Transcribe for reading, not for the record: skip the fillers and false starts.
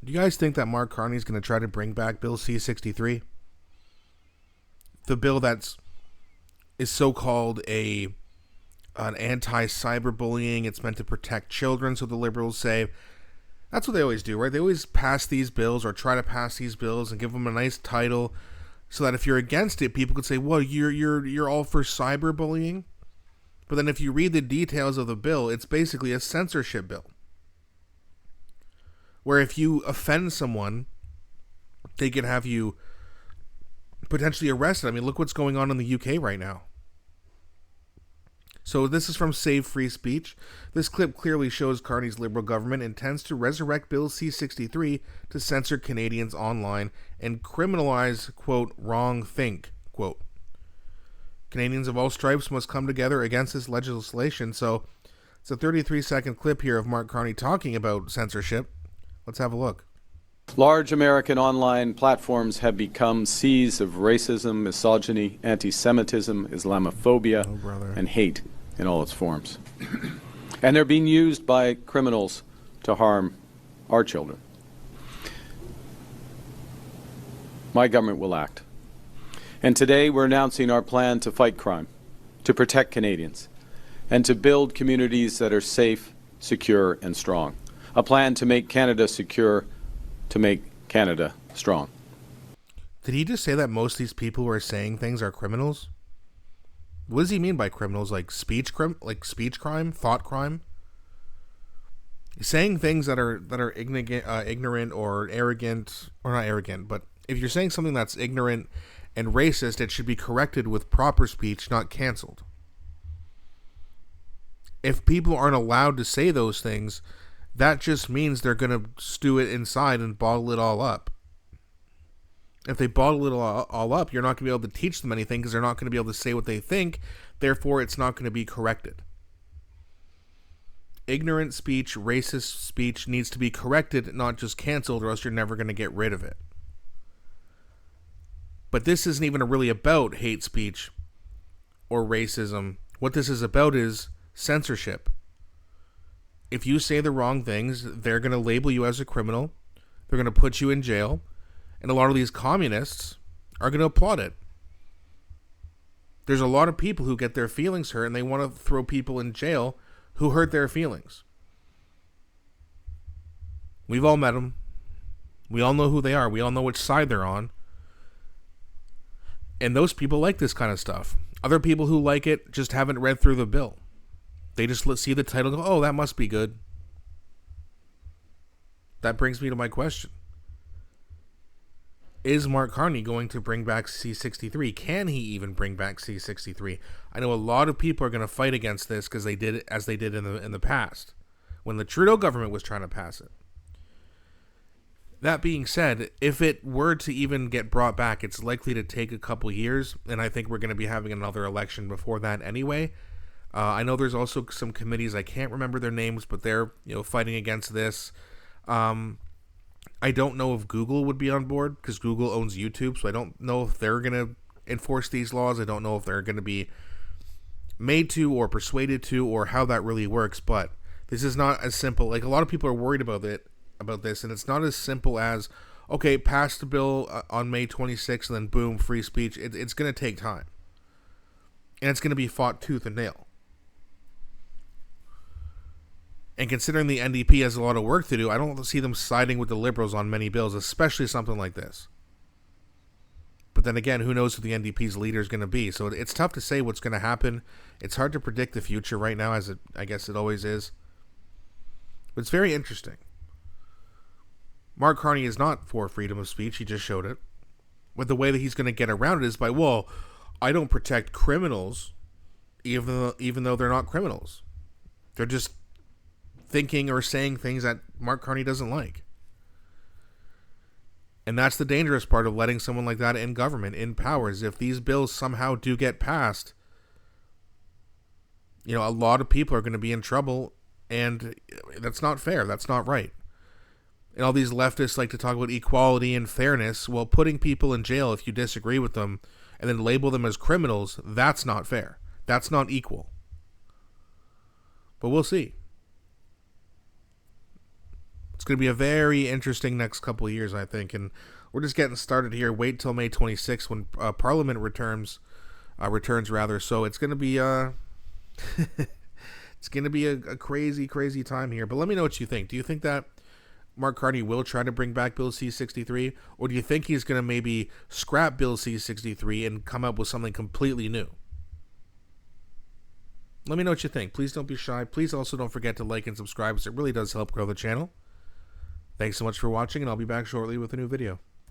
Do you guys think that Mark Carney is going to try to bring back Bill C-63? The bill is so-called an anti-cyberbullying. It's meant to protect children, so the liberals say. That's what they always do, right? They always pass these bills or try to pass these bills and give them a nice title so that if you're against it, people could say, well, you're all for cyberbullying. But then if you read the details of the bill, it's basically a censorship bill. Where if you offend someone, they can have you potentially arrested. I mean, look what's going on in the UK right now. So this is from Save Free Speech. This clip clearly shows Carney's Liberal government intends to resurrect Bill C-63 to censor Canadians online and criminalize, quote, wrong think, quote. Canadians of all stripes must come together against this legislation. So it's a 33-second clip here of Mark Carney talking about censorship. Let's have a look. Large American online platforms have become seas of racism, misogyny, anti-Semitism, Islamophobia, and hate in all its forms. And they're being used by criminals to harm our children. My government will act. And today we're announcing our plan to fight crime, to protect Canadians, and to build communities that are safe, secure, and strong. A plan to make Canada secure, to make Canada strong. Did he just say that most of these people who are saying things are criminals? What does he mean by criminals? Like speech crime, thought crime? Saying things that are ignorant or arrogant, or not arrogant, but if you're saying something that's ignorant and racist, it should be corrected with proper speech, not canceled. If people aren't allowed to say those things, that just means they're going to stew it inside and bottle it all up. If they bottle it all up, you're not going to be able to teach them anything because they're not going to be able to say what they think. Therefore, it's not going to be corrected. Ignorant speech, racist speech needs to be corrected, not just canceled, or else you're never going to get rid of it. But this isn't even really about hate speech or racism. What this is about is censorship. If you say the wrong things, they're going to label you as a criminal. They're going to put you in jail. And a lot of these communists are going to applaud it. There's a lot of people who get their feelings hurt and they want to throw people in jail who hurt their feelings. We've all met them. We all know who they are. We all know which side they're on. And those people like this kind of stuff. Other people who like it just haven't read through the bill. They just see the title and go, oh, that must be good. That brings me to my question. Is Mark Carney going to bring back C-63? Can he even bring back C-63? I know a lot of people are going to fight against this because they did it as they did in the past when the Trudeau government was trying to pass it. That being said, if it were to even get brought back, it's likely to take a couple years, and I think we're going to be having another election before that anyway. I know there's also some committees, I can't remember their names, but they're fighting against this. I don't know if Google would be on board because Google owns YouTube, so I don't know if they're going to enforce these laws. I don't know if they're going to be made to or persuaded to or how that really works, but this is not as simple. Like, a lot of people are worried about this, and it's not as simple as, okay, pass the bill on May 26th and then boom, free speech. It's going to take time, and it's going to be fought tooth and nail. And considering the NDP has a lot of work to do, I don't see them siding with the Liberals on many bills, especially something like this. But then again, who knows who the NDP's leader is going to be? So it's tough to say what's going to happen. It's hard to predict the future right now, as I guess it always is. But it's very interesting. Mark Carney is not for freedom of speech. He just showed it. But the way that he's going to get around it is by, well, I don't protect criminals, even though they're not criminals. They're just thinking or saying things that Mark Carney doesn't like. And that's the dangerous part of letting someone like that in government, in power, is if these bills somehow do get passed, a lot of people are going to be in trouble, and that's not fair. That's not right. And all these leftists like to talk about equality and fairness. Well, putting people in jail if you disagree with them and then label them as criminals, that's not fair. That's not equal. But we'll see. going to be a very interesting next couple of years, I think, and we're just getting started here. Wait till May 26th when Parliament returns rather. So it's going to be it's going to be a crazy, crazy time here. But let me know what you think. Do you think that Mark Carney will try to bring back Bill C-63, or do you think he's going to maybe scrap Bill C-63 and come up with something completely new? Let me know what you think. Please don't be shy. Please also don't forget to like and subscribe, because it really does help grow the channel. Thanks so much for watching, and I'll be back shortly with a new video.